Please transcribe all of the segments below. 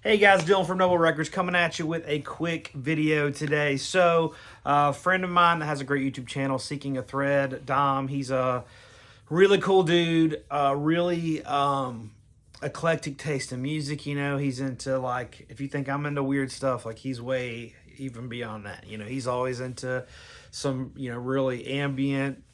Hey guys, Dylan from Noble Records coming at you with a quick video today. So, a friend of mine that has a great YouTube channel, Seeking a Thread, Dom, he's a really cool dude, really eclectic taste in music. He's into, like, if you think I'm into weird stuff, like he's way even beyond that. He's always into some, really ambient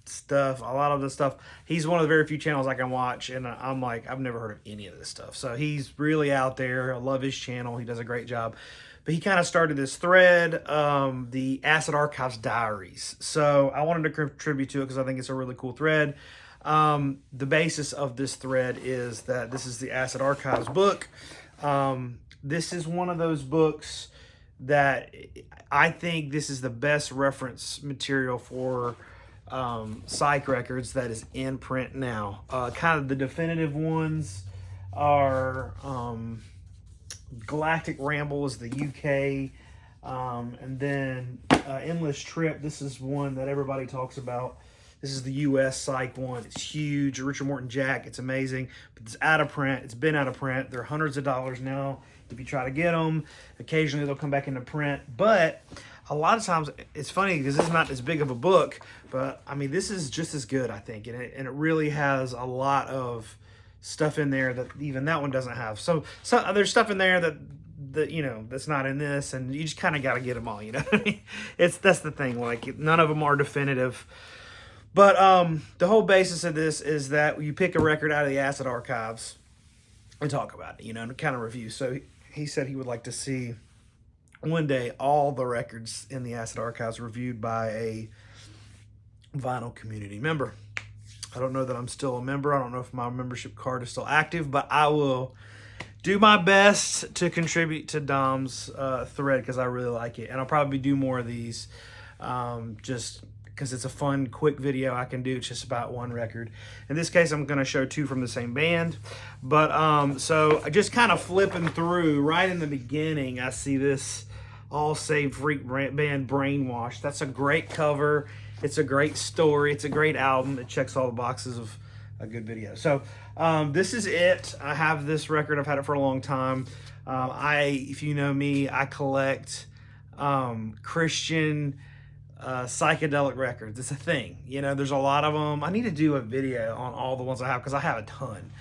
stuff, a lot of the stuff. He's one of the very few channels I can watch, and I'm like, I've never heard of any of this stuff. So he's really out there. I love his channel. He does a great job. But he kind of started this thread, the Acid Archives Diaries. So I wanted to contribute to it because I think it's a really cool thread. The basis of this thread is that this is the Acid Archives book. This is one of those books that I think this is the best reference material for psych records that is in print now. Kind of the definitive ones are Galactic Ramble is the UK, and then Endless Trip. This is one that everybody talks about. This is the US psych one. It's huge. Richard Morton Jack. It's amazing, but it's out of print. It's been out of print. They're hundreds of dollars now if you try to get them. Occasionally they'll come back into print, but a lot of times it's funny because it's not as big of a book, but I mean, this is just as good, I think. And it really has a lot of stuff in there that even that one doesn't have. So there's stuff in there that that's not in this, and you just kind of got to get them all, what I mean? That's the thing, like none of them are definitive. But the whole basis of this is that you pick a record out of the Acid Archives and talk about it, and kind of review. So he said he would like to see one day all the records in the Acid Archives reviewed by a vinyl community member. I don't know that I'm still a member. I don't know if my membership card is still active, but I will do my best to contribute to Dom's thread because I really like it. And I'll probably do more of these just because it's a fun, quick video I can do. It's just about one record. In this case, I'm going to show two from the same band. But so I just kind of flipping through, right in the beginning, I see this All Saved Freak band Brainwash. That's a great cover. It's a great story. It's a great album. It checks all the boxes of a good video. So this is it. I have this record. I've had it for a long time. If you know me, I collect Christian psychedelic records. It's a thing. There's a lot of them. I need to do a video on all the ones I have because I have a ton.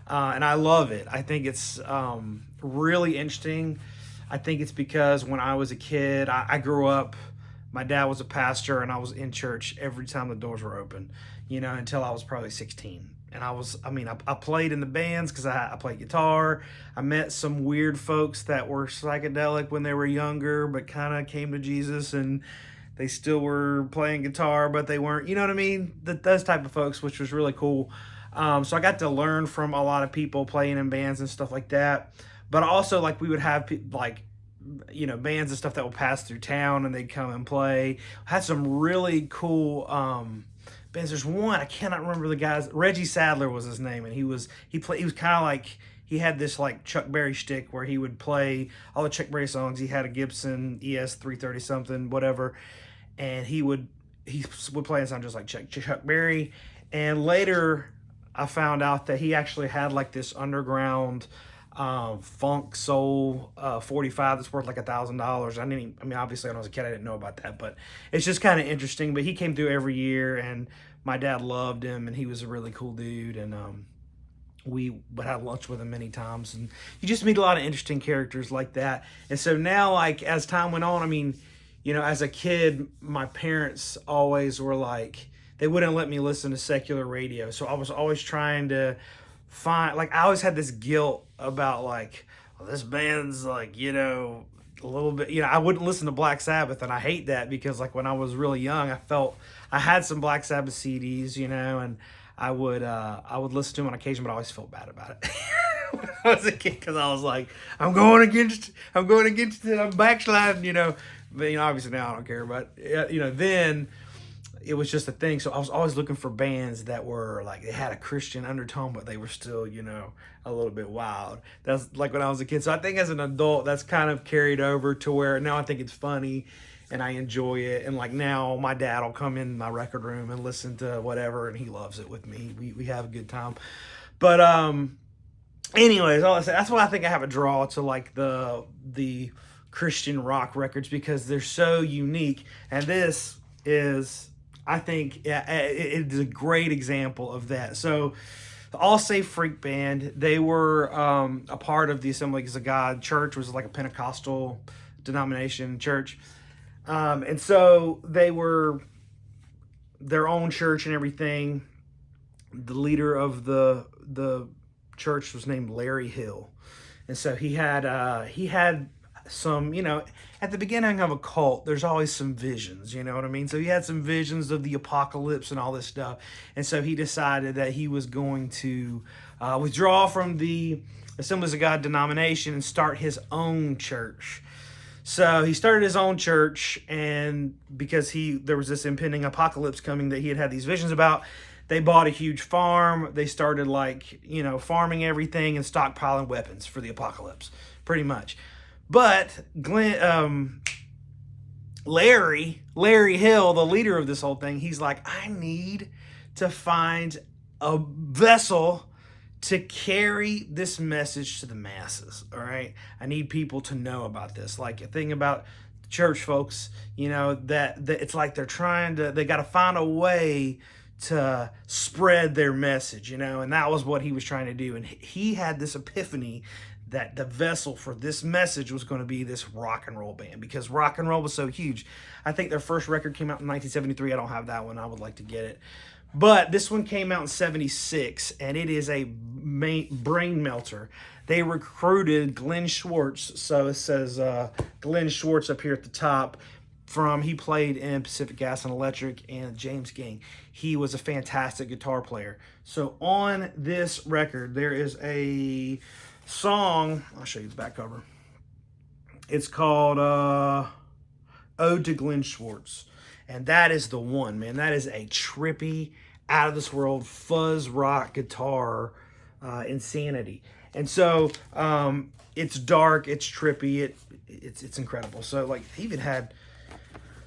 And I love it. I think it's really interesting. I think it's because when I was a kid, I grew up, my dad was a pastor, and I was in church every time the doors were open, until I was probably 16. And I played in the bands because I played guitar. I met some weird folks that were psychedelic when they were younger, but kind of came to Jesus, and they still were playing guitar, but they weren't, you know what I mean? Those type of folks, which was really cool. So I got to learn from a lot of people playing in bands and stuff like that. But also, like, we would have bands and stuff that would pass through town and they'd come and play. Had some really cool bands. There's one, I cannot remember the guy's, Reggie Sadler was his name, and he was kind of like, he had this like Chuck Berry shtick where he would play all the Chuck Berry songs. He had a Gibson ES 330 something, whatever, and he would play and sound just like Chuck Berry. And later I found out that he actually had like this underground funk soul 45 that's worth like $1,000. Obviously when I was a kid I didn't know about that, but it's just kind of interesting. But he came through every year, and my dad loved him, and he was a really cool dude, and we would have lunch with him many times, and you just meet a lot of interesting characters like that. And so now, like, as time went on, as a kid, my parents always were like, they wouldn't let me listen to secular radio, so I was always trying to find, like, I always had this guilt about, like, well, this band's like, a little bit, I wouldn't listen to Black Sabbath, and I hate that because, like, when I was really young, I felt I had some Black Sabbath CDs, and I would listen to them on occasion, but I always felt bad about it when I was a kid because I was like, I'm going against it, I'm backsliding, But obviously now I don't care. But then it was just a thing. So I was always looking for bands that were like, they had a Christian undertone, but they were still, a little bit wild. That's like when I was a kid. So I think as an adult, that's kind of carried over to where now I think it's funny and I enjoy it. And like now my dad will come in my record room and listen to whatever, and he loves it with me. We have a good time. But anyways, all I say, that's why I think I have a draw to like the Christian rock records, because they're so unique. And this is, I think, it is a great example of that. So the All Safe Freak Band, they were a part of the Assemblies of God Church, was like a Pentecostal denomination church. And so they were their own church and everything. The leader of the church was named Larry Hill, and so he had some, at the beginning of a cult, there's always some visions, you know what I mean? So he had some visions of the apocalypse and all this stuff, and so he decided that he was going to withdraw from the Assemblies of God denomination and start his own church. So he started his own church, and because there was this impending apocalypse coming that he had these visions about, they bought a huge farm. They started farming everything and stockpiling weapons for the apocalypse, pretty much. But Larry Hill, the leader of this whole thing, he's like, I need to find a vessel to carry this message to the masses. All right, I need people to know about this. Like, a thing about church folks, that it's like they got to find a way to spread their message, and that was what he was trying to do. And he had this epiphany that the vessel for this message was going to be this rock and roll band, because rock and roll was so huge. I think their first record came out in 1973. I don't have that one. I would like to get it. But this one came out in 76, and it is a brain melter. They recruited Glenn Schwartz. So it says Glenn Schwartz up here at the top. He played in Pacific Gas and Electric and James Gang. He was a fantastic guitar player. So on this record, there is a song. I'll show you the back cover. It's called Ode to Glenn Schwartz. And that is the one, man. That is a trippy, out of this world fuzz rock guitar insanity. And so it's dark, it's trippy, it's incredible. So like, he even had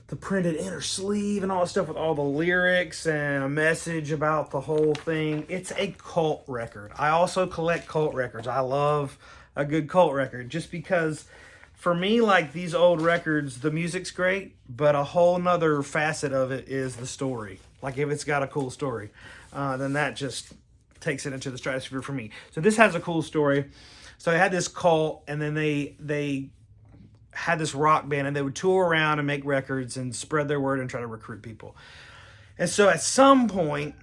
the printed inner sleeve and all that stuff with all the lyrics and a message about the whole thing. It's a cult record. I also collect cult records. I love a good cult record, just because for me, like, these old records, the music's great, but a whole nother facet of it is the story. Like, if it's got a cool story, then that just takes it into the stratosphere for me. So this has a cool story. So they had this cult, and then they had this rock band, and they would tour around and make records and spread their word and try to recruit people. And so at some point,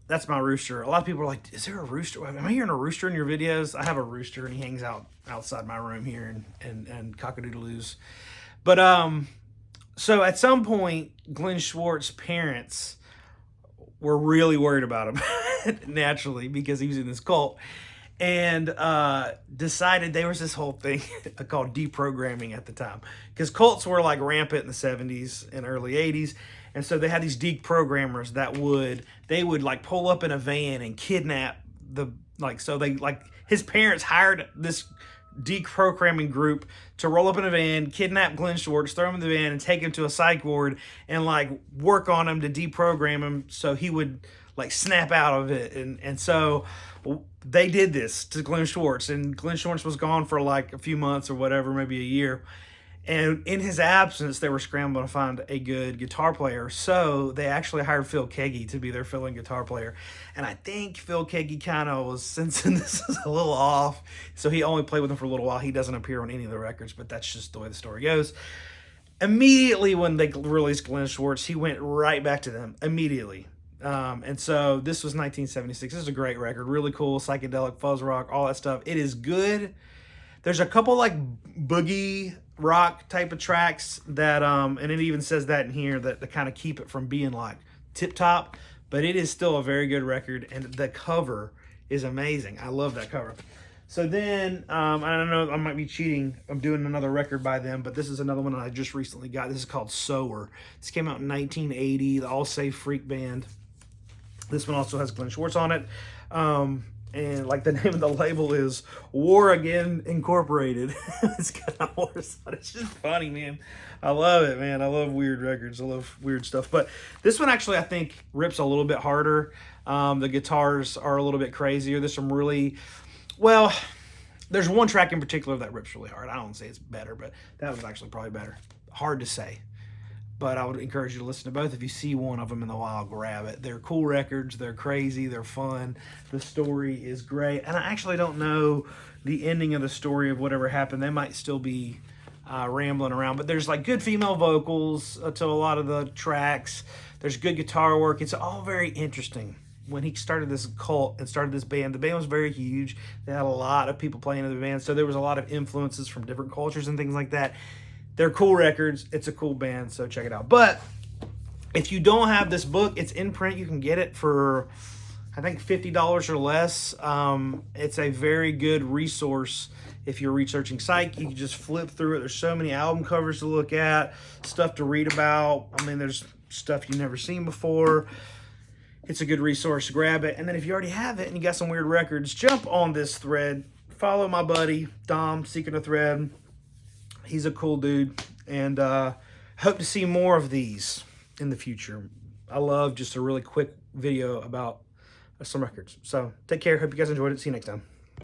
that's my rooster. A lot of people are like, is there a rooster? Am I hearing a rooster in your videos? I have a rooster, and he hangs out outside my room here and cockadoodle-loos. But so at some point, Glenn Schwartz's parents were really worried about him, naturally, because he was in this cult. And decided there was this whole thing called deprogramming at the time, because cults were like rampant in the 70s and early 80s. And so they had these deprogrammers that would like pull up in a van and kidnap his parents hired this deprogramming group to roll up in a van, kidnap Glenn Schwartz, throw him in the van, and take him to a psych ward and like work on him to deprogram him so he would like snap out of it. And so they did this to Glenn Schwartz, and Glenn Schwartz was gone for like a few months or whatever, maybe a year. And in his absence, they were scrambling to find a good guitar player. So they actually hired Phil Keaggy to be their fill-in guitar player. And I think Phil Keaggy kind of was sensing this is a little off. So he only played with them for a little while. He doesn't appear on any of the records, but that's just the way the story goes. Immediately when they released Glenn Schwartz, he went right back to them immediately. And so this was 1976. This is a great record. Really cool, psychedelic, fuzz rock, all that stuff. It is good. There's a couple like boogie rock type of tracks that and it even says that in here that kind of keep it from being like tip top, but it is still a very good record, and the cover is amazing. I love that cover. So then I don't know, I might be cheating. I'm doing another record by them, but this is another one I just recently got. This is called Sower. This came out in 1980, the All Safe Freak Band. This one also has Glenn Schwartz on it. and like the name of the label is War Again Incorporated. It's got a horse on it. It's just funny, man. I love it, man. I love weird records. I love weird stuff. But this one actually, I think, rips a little bit harder. The guitars are a little bit crazier. There's some really, well, there's one track in particular that rips really hard. I don't say it's better, but that was actually probably better. Hard to say. But I would encourage you to listen to both. If you see one of them in the wild, grab it. They're cool records. They're crazy. They're fun. The story is great. And I actually don't know the ending of the story of whatever happened. They might still be rambling around. But there's like good female vocals to a lot of the tracks. There's good guitar work. It's all very interesting. When he started this cult and started this band, the band was very huge. They had a lot of people playing in the band. So there was a lot of influences from different cultures and things like that. They're cool records. It's a cool band, so check it out. But if you don't have this book, it's in print. You can get it for, I think, $50 or less. It's a very good resource if you're researching psych. You can just flip through it. There's so many album covers to look at, stuff to read about. I mean, there's stuff you've never seen before. It's a good resource. Grab it. And then if you already have it and you got some weird records, jump on this thread. Follow my buddy, Dom, Seeking a Thread. He's a cool dude, and hope to see more of these in the future. I love just a really quick video about some records. So take care. Hope you guys enjoyed it. See you next time.